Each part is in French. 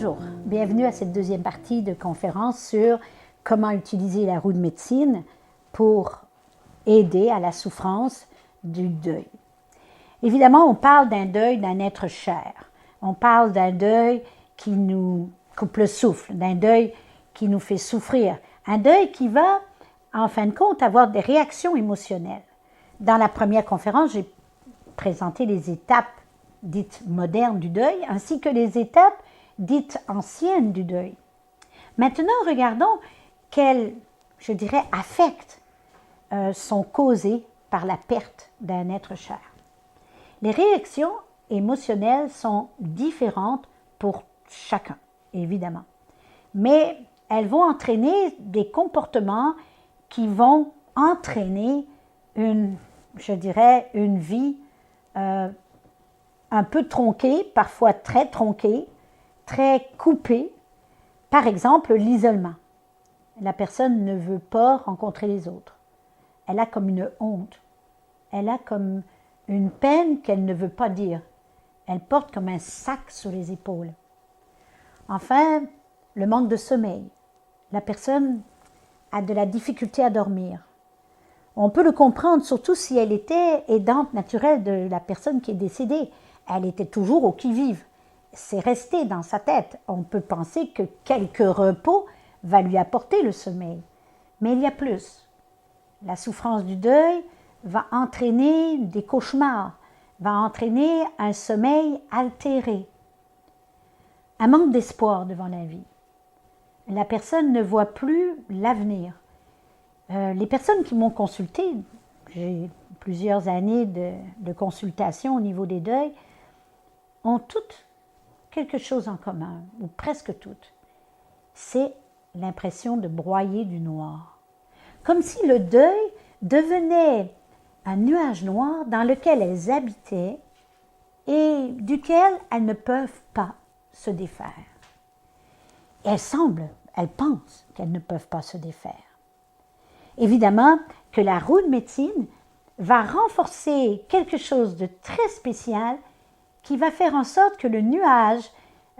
Bonjour, bienvenue à cette deuxième partie de conférence sur comment utiliser la roue de médecine pour aider à la souffrance du deuil. Évidemment, on parle d'un deuil d'un être cher. On parle d'un deuil qui nous coupe le souffle, d'un deuil qui nous fait souffrir, un deuil qui va, en fin de compte, avoir des réactions émotionnelles. Dans la première conférence, j'ai présenté les étapes dites modernes du deuil, ainsi que les étapes dites anciennes du deuil. Maintenant, regardons quels, je dirais, affects sont causés par la perte d'un être cher. Les réactions émotionnelles sont différentes pour chacun, évidemment, mais elles vont entraîner des comportements qui vont entraîner je dirais, une vie un peu tronquée, parfois très tronquée, très coupée. Par exemple, l'isolement. La personne ne veut pas rencontrer les autres. Elle a comme une honte. Elle a comme une peine qu'elle ne veut pas dire. Elle porte comme un sac sur les épaules. Enfin, le manque de sommeil. La personne a de la difficulté à dormir. On peut le comprendre, surtout si elle était aidante naturelle de la personne qui est décédée. Elle était toujours au qui-vive. C'est resté dans sa tête. On peut penser que quelques repos va lui apporter le sommeil. Mais il y a plus. La souffrance du deuil va entraîner des cauchemars, va entraîner un sommeil altéré, un manque d'espoir devant la vie. La personne ne voit plus l'avenir. Les personnes qui m'ont consulté, j'ai plusieurs années de consultation au niveau des deuils, ont toutes quelque chose en commun, ou presque toutes. C'est l'impression de broyer du noir. Comme si le deuil devenait un nuage noir dans lequel elles habitaient et duquel elles ne peuvent pas se défaire. Et elles pensent qu'elles ne peuvent pas se défaire. Évidemment que la roue de médecine va renforcer quelque chose de très spécial qui va faire en sorte que le nuage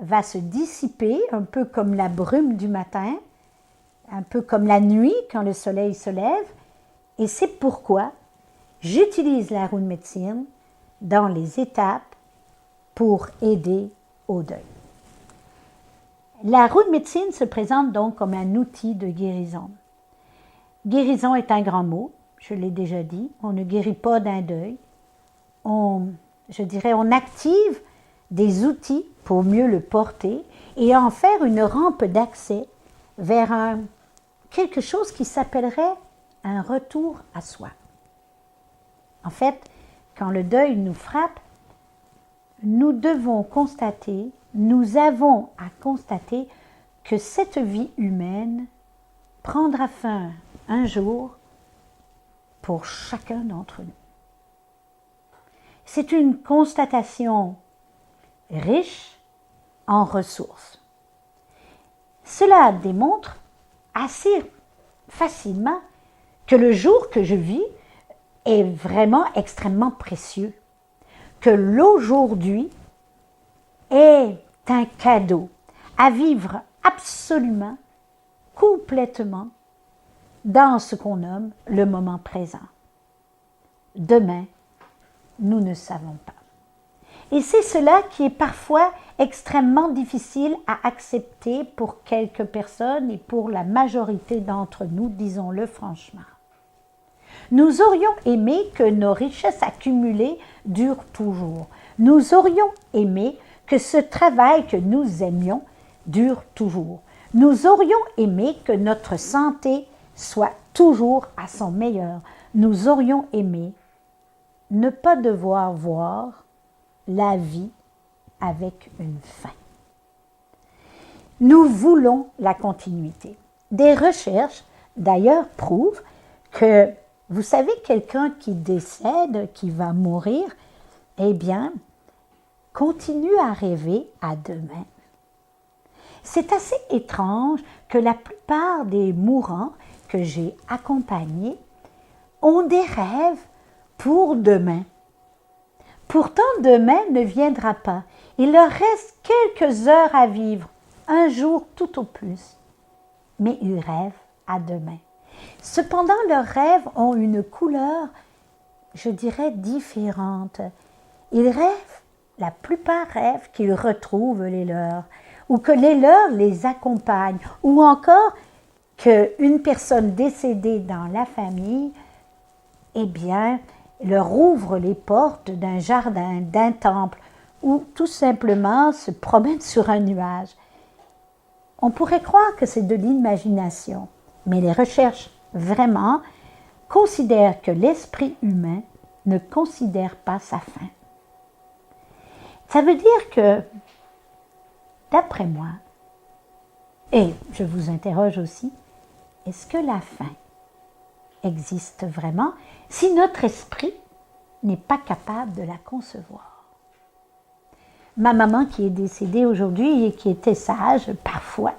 va se dissiper, un peu comme la brume du matin, un peu comme la nuit quand le soleil se lève. Et c'est pourquoi j'utilise la roue de médecine dans les étapes pour aider au deuil. La roue de médecine se présente donc comme un outil de guérison. Guérison est un grand mot, je l'ai déjà dit. On ne guérit pas d'un deuil. On active des outils pour mieux le porter et en faire une rampe d'accès vers quelque chose qui s'appellerait un retour à soi. En fait, quand le deuil nous frappe, nous avons à constater que cette vie humaine prendra fin un jour pour chacun d'entre nous. C'est une constatation riche en ressources. Cela démontre assez facilement que le jour que je vis est vraiment extrêmement précieux, que l'aujourd'hui est un cadeau à vivre absolument, complètement dans ce qu'on nomme le moment présent. Demain, nous ne savons pas. Et c'est cela qui est parfois extrêmement difficile à accepter pour quelques personnes et pour la majorité d'entre nous, disons-le franchement. Nous aurions aimé que nos richesses accumulées durent toujours. Nous aurions aimé que ce travail que nous aimions dure toujours. Nous aurions aimé que notre santé soit toujours à son meilleur. Nous aurions aimé ne pas devoir voir la vie avec une fin. Nous voulons la continuité. Des recherches, d'ailleurs, prouvent que, vous savez, quelqu'un qui décède, qui va mourir, eh bien, continue à rêver à demain. C'est assez étrange que la plupart des mourants que j'ai accompagnés ont des rêves pour demain. Pourtant, demain ne viendra pas. Il leur reste quelques heures à vivre, un jour tout au plus. Mais ils rêvent à demain. Cependant, leurs rêves ont une couleur, je dirais, différente. Ils rêvent, la plupart rêvent qu'ils retrouvent les leurs, ou que les leurs les accompagnent, ou encore qu'une personne décédée dans la famille, eh bien, leur ouvre les portes d'un jardin, d'un temple, ou tout simplement se promène sur un nuage. On pourrait croire que c'est de l'imagination, mais les recherches vraiment considèrent que l'esprit humain ne considère pas sa fin. Ça veut dire que, d'après moi, et je vous interroge aussi, est-ce que la fin existe vraiment si notre esprit n'est pas capable de la concevoir? Ma maman qui est décédée aujourd'hui et qui était sage parfois,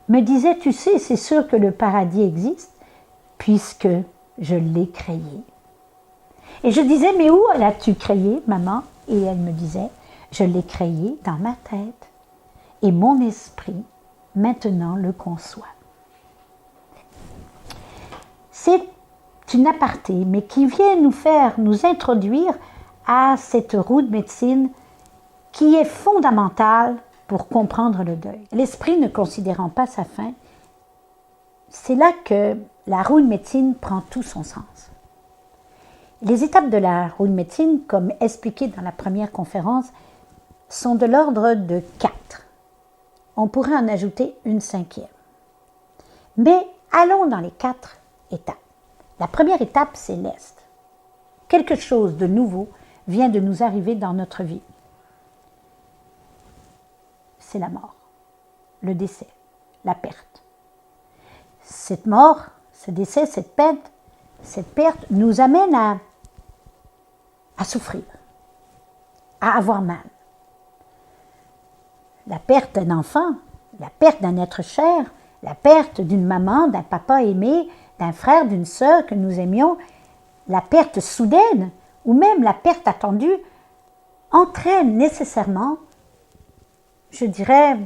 me disait, tu sais, c'est sûr que le paradis existe puisque je l'ai créé. Et je disais, mais où l'as-tu créé, maman? Et elle me disait, je l'ai créé dans ma tête. Et mon esprit, maintenant, le conçoit. C'est une aparté, mais qui vient nous introduire à cette roue de médecine qui est fondamentale pour comprendre le deuil. L'esprit ne considérant pas sa fin, c'est là que la roue de médecine prend tout son sens. Les étapes de la roue de médecine, comme expliqué dans la première conférence, sont de l'ordre de 4. On pourrait en ajouter une 5e. Mais allons dans les 4 étapes. La première étape, c'est l'Est. Quelque chose de nouveau vient de nous arriver dans notre vie. C'est la mort, le décès, la perte. Cette mort, ce décès, cette perte nous amène à souffrir, à avoir mal. La perte d'un enfant, la perte d'un être cher, la perte d'une maman, d'un papa aimé, d'un frère, d'une sœur que nous aimions, la perte soudaine ou même la perte attendue entraîne nécessairement, je dirais,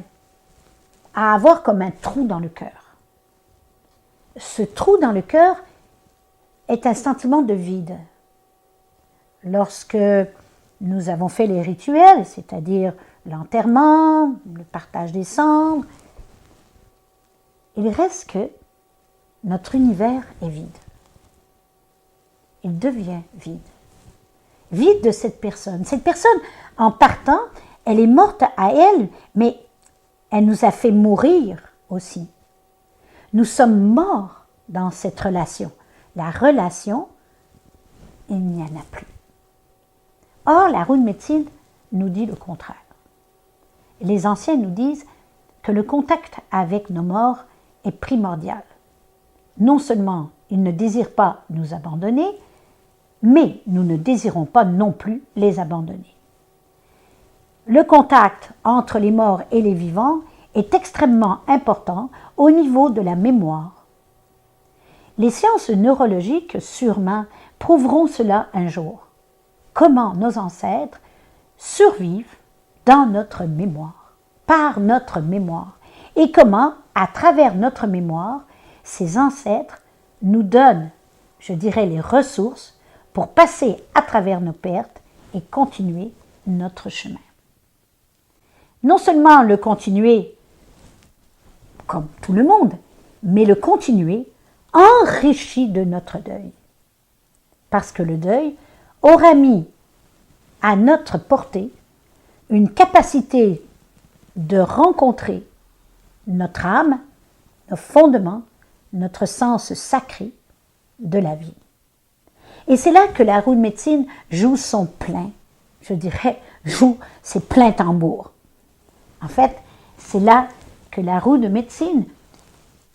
à avoir comme un trou dans le cœur. Ce trou dans le cœur est un sentiment de vide. Lorsque nous avons fait les rituels, c'est-à-dire l'enterrement, le partage des cendres, il reste que notre univers est vide. Il devient vide. Vide de cette personne. Cette personne, en partant, elle est morte à elle, mais elle nous a fait mourir aussi. Nous sommes morts dans cette relation. La relation, il n'y en a plus. Or, la roue de médecine nous dit le contraire. Les anciens nous disent que le contact avec nos morts est primordial. Non seulement ils ne désirent pas nous abandonner, mais nous ne désirons pas non plus les abandonner. Le contact entre les morts et les vivants est extrêmement important au niveau de la mémoire. Les sciences neurologiques, sûrement, prouveront cela un jour. Comment nos ancêtres survivent dans notre mémoire, par notre mémoire, et comment, à travers notre mémoire, ces ancêtres nous donnent, je dirais, les ressources pour passer à travers nos pertes et continuer notre chemin. Non seulement le continuer comme tout le monde, mais le continuer enrichi de notre deuil. Parce que le deuil aura mis à notre portée une capacité de rencontrer notre âme, nos fondements, notre sens sacré de la vie. Et c'est là que la roue de médecine joue son plein, je dirais, joue ses pleins tambours. En fait, c'est là que la roue de médecine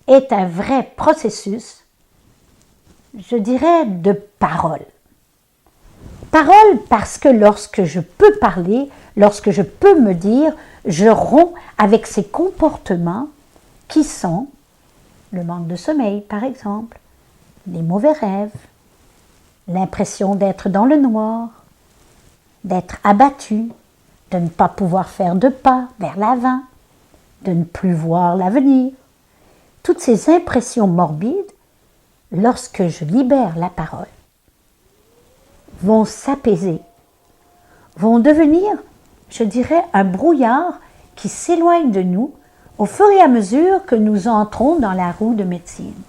est un vrai processus, je dirais, de parole. Parole parce que lorsque je peux parler, lorsque je peux me dire, je romps avec ces comportements qui sont le manque de sommeil, par exemple, les mauvais rêves, l'impression d'être dans le noir, d'être abattu, de ne pas pouvoir faire de pas vers l'avant, de ne plus voir l'avenir. Toutes ces impressions morbides, lorsque je libère la parole, vont s'apaiser, vont devenir, je dirais, un brouillard qui s'éloigne de nous au fur et à mesure que nous entrons dans la roue de médecine.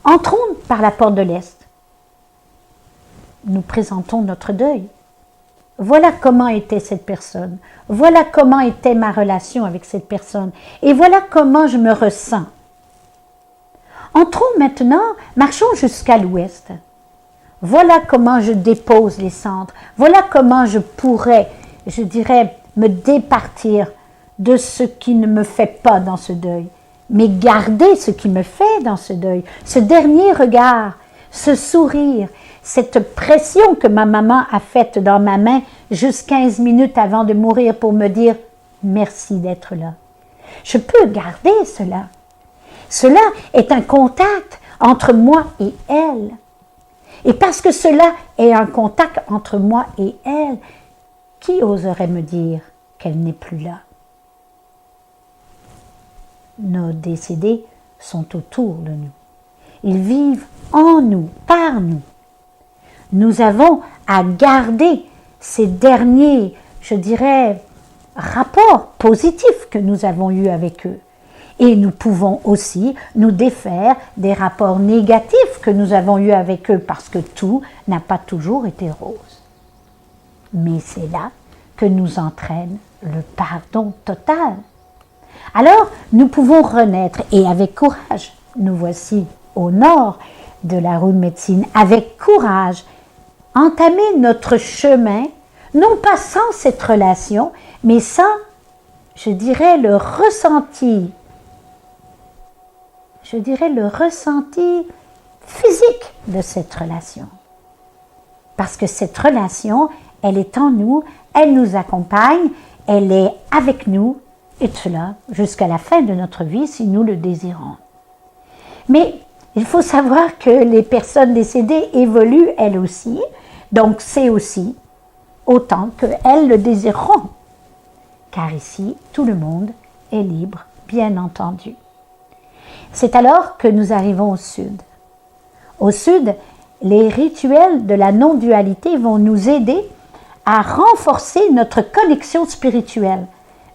Entrons par la porte de l'Est. Nous présentons notre deuil. Voilà comment était cette personne. Voilà comment était ma relation avec cette personne. Et voilà comment je me ressens. Entrons maintenant, marchons jusqu'à l'ouest. Voilà comment je dépose les cendres. Voilà comment je pourrais, je dirais, me départir de ce qui ne me fait pas dans ce deuil, mais garder ce qui me fait dans ce deuil, ce dernier regard, ce sourire, cette pression que ma maman a faite dans ma main juste 15 minutes avant de mourir pour me dire « merci d'être là ». Je peux garder cela. Cela est un contact entre moi et elle. Et parce que cela est un contact entre moi et elle, qui oserait me dire qu'elle n'est plus là? Nos décédés sont autour de nous. Ils vivent en nous, par nous. Nous avons à garder ces derniers, je dirais, rapports positifs que nous avons eus avec eux. Et nous pouvons aussi nous défaire des rapports négatifs que nous avons eus avec eux, parce que tout n'a pas toujours été rose. Mais c'est là que nous entraîne le pardon total. Alors, nous pouvons renaître, et avec courage, nous voici au nord de la roue de médecine, avec courage, entamer notre chemin, non pas sans cette relation, mais sans, je dirais, le ressenti physique de cette relation. Parce que cette relation, elle est en nous, elle nous accompagne, elle est avec nous, et cela jusqu'à la fin de notre vie si nous le désirons. Mais il faut savoir que les personnes décédées évoluent elles aussi, donc c'est aussi autant qu'elles le désireront. Car ici, tout le monde est libre, bien entendu. C'est alors que nous arrivons au sud. Au sud, les rituels de la non-dualité vont nous aider à renforcer notre connexion spirituelle.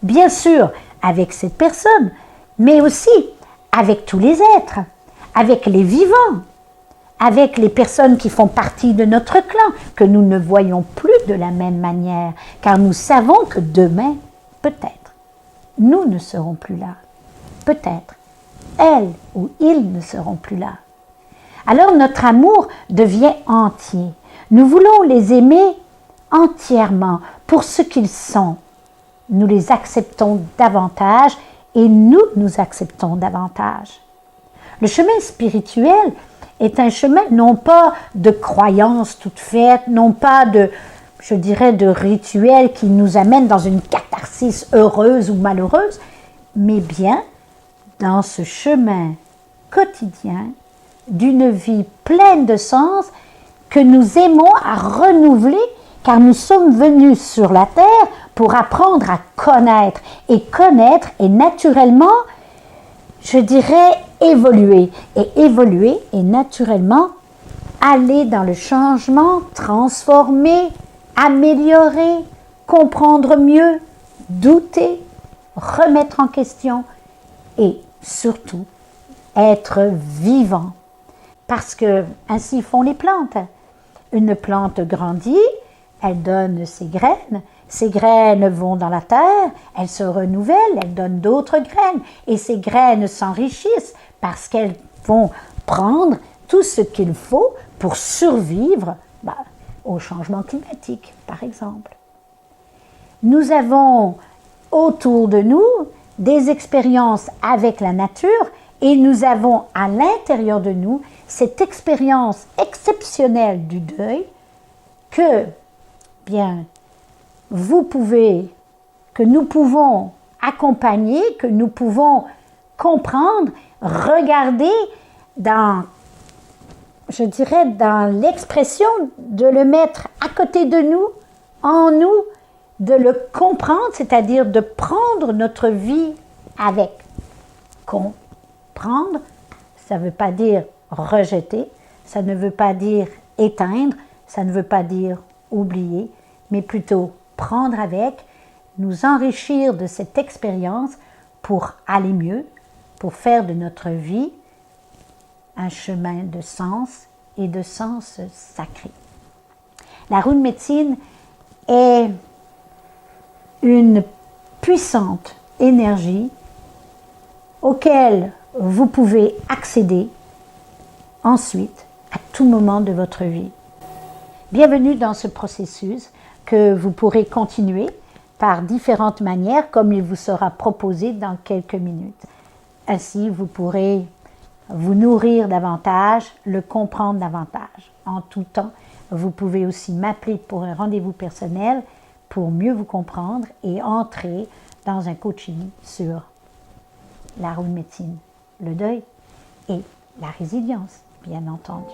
Bien sûr, avec cette personne, mais aussi avec tous les êtres, avec les vivants, avec les personnes qui font partie de notre clan, que nous ne voyons plus de la même manière, car nous savons que demain, peut-être, nous ne serons plus là. Peut-être, elles ou ils ne seront plus là. Alors notre amour devient entier. Nous voulons les aimer entièrement pour ce qu'ils sont. Nous les acceptons davantage et nous acceptons davantage. Le chemin spirituel est un chemin non pas de croyances toutes faites, non pas de, je dirais, de rituels qui nous amènent dans une catharsis heureuse ou malheureuse, mais bien dans ce chemin quotidien d'une vie pleine de sens que nous aimons à renouveler car nous sommes venus sur la terre pour apprendre à connaître. Et connaître est naturellement, je dirais, évoluer. Et évoluer est naturellement aller dans le changement, transformer, améliorer, comprendre mieux, douter, remettre en question et surtout être vivant. Parce que ainsi font les plantes. Une plante grandit, elle donne ses graines vont dans la terre, elles se renouvellent, elles donnent d'autres graines, et ces graines s'enrichissent parce qu'elles vont prendre tout ce qu'il faut pour survivre au changement climatique, par exemple. Nous avons autour de nous des expériences avec la nature et nous avons à l'intérieur de nous cette expérience exceptionnelle du deuil que, bien, que nous pouvons accompagner, que nous pouvons comprendre, regarder dans, je dirais, dans l'expression de le mettre à côté de nous, en nous, de le comprendre, c'est-à-dire de prendre notre vie avec. Comprendre, ça ne veut pas dire rejeter, ça ne veut pas dire éteindre, ça ne veut pas dire oublier, mais plutôt prendre avec, nous enrichir de cette expérience pour aller mieux, pour faire de notre vie un chemin de sens et de sens sacré. La roue de médecine est une puissante énergie auquel vous pouvez accéder ensuite à tout moment de votre vie. Bienvenue dans ce processus que vous pourrez continuer par différentes manières comme il vous sera proposé dans quelques minutes. Ainsi, vous pourrez vous nourrir davantage, le comprendre davantage. En tout temps, vous pouvez aussi m'appeler pour un rendez-vous personnel pour mieux vous comprendre et entrer dans un coaching sur la roue de médecine, le deuil et la résilience, bien entendu.